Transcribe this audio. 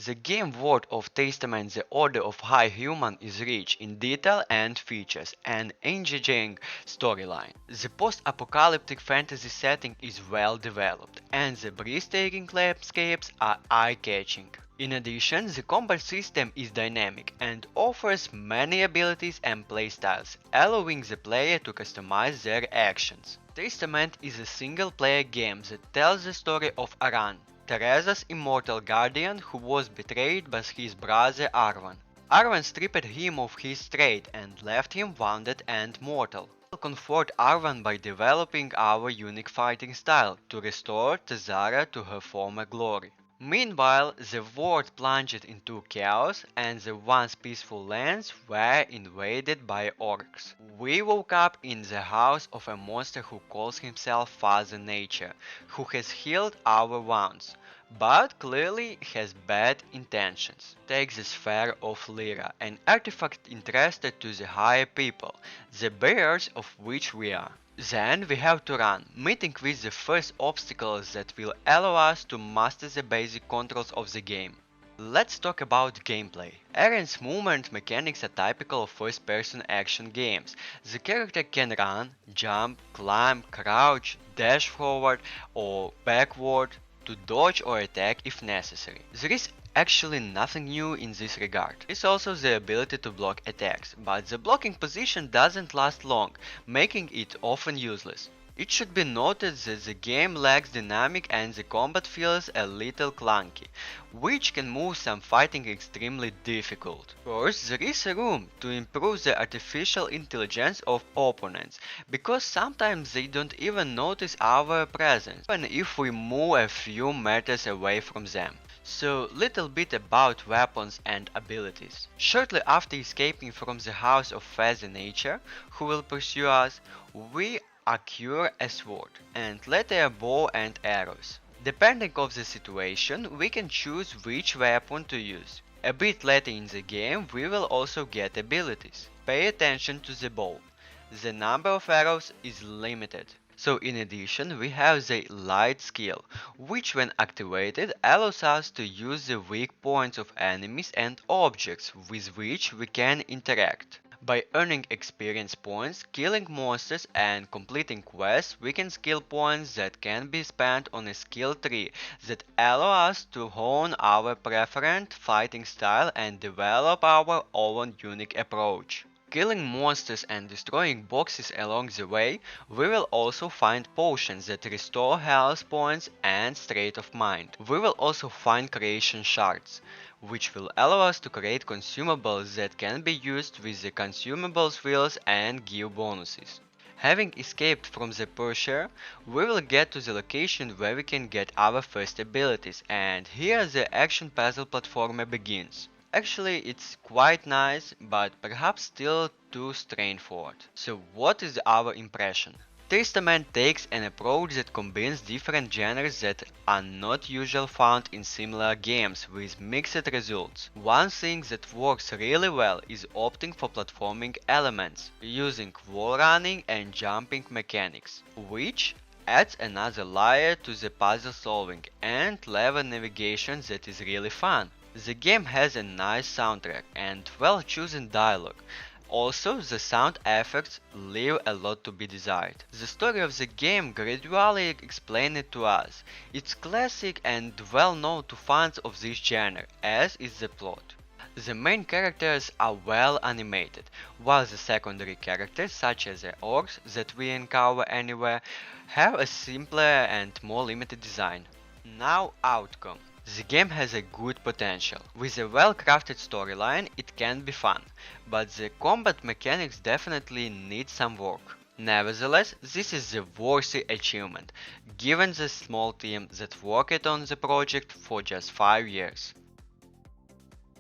The game world of Testament The Order of High Human is rich in detail and features an engaging storyline. The post-apocalyptic fantasy setting is well developed, and the breathtaking landscapes are eye-catching. In addition, the combat system is dynamic and offers many abilities and playstyles, allowing the player to customize their actions. Testament is a single-player game that tells the story of Aran, Teresa's immortal guardian who was betrayed by his brother Arvan. Arvan stripped him of his strength and left him wounded and mortal. We will comfort Arvan by developing our unique fighting style to restore Tezara to her former glory. Meanwhile, the world plunged into chaos and the once peaceful lands were invaded by orcs. We woke up in the house of a monster who calls himself Father Nature, who has healed our wounds, but clearly has bad intentions. Take the sphere of Lyra, an artifact entrusted to the higher people, the bearers of which we are. Then we have to run, meeting with the first obstacles that will allow us to master the basic controls of the game. Let's talk about gameplay. Aaron's movement mechanics are typical of first-person action games. The character can run, jump, climb, crouch, dash forward or backward to dodge or attack if necessary. There is actually nothing new in this regard. There is also the ability to block attacks, but the blocking position doesn't last long, making it often useless. It should be noted that the game lacks dynamic and the combat feels a little clunky, which can move some fighting extremely difficult. Of course, there is room to improve the artificial intelligence of opponents, because sometimes they don't even notice our presence, even if we move a few meters away from them. So, little bit about weapons and abilities. Shortly after escaping from the house of Father Nature, who will pursue us, we acquire a sword, and later a bow and arrows. Depending on the situation, we can choose which weapon to use. A bit later in the game, we will also get abilities. Pay attention to the bow. The number of arrows is limited. So in addition, we have the light skill, which when activated allows us to use the weak points of enemies and objects with which we can interact. By earning experience points, killing monsters and completing quests, we can skill points that can be spent on a skill tree that allow us to hone our preferred fighting style and develop our own unique approach. Killing monsters and destroying boxes along the way, we will also find potions that restore health points and state of mind. We will also find creation shards, which will allow us to create consumables that can be used with the consumables wheels and give bonuses. Having escaped from the Purser, we will get to the location where we can get our first abilities, and here the action puzzle platformer begins. Actually, it's quite nice, but perhaps still too straightforward. So what is our impression? Testament takes an approach that combines different genres that are not usually found in similar games with mixed results. One thing that works really well is opting for platforming elements, using wall running and jumping mechanics, which adds another layer to the puzzle solving and level navigation that is really fun. The game has a nice soundtrack and well-chosen dialogue. Also, the sound effects leave a lot to be desired. The story of the game gradually explained to us. It's classic and well known to fans of this genre, as is the plot. The main characters are well animated, while the secondary characters, such as the orcs that we encounter anywhere, have a simpler and more limited design. Now, outcome. The game has a good potential. With a well-crafted storyline, it can be fun, but the combat mechanics definitely need some work. Nevertheless, this is a worthy achievement, given the small team that worked on the project for just 5 years.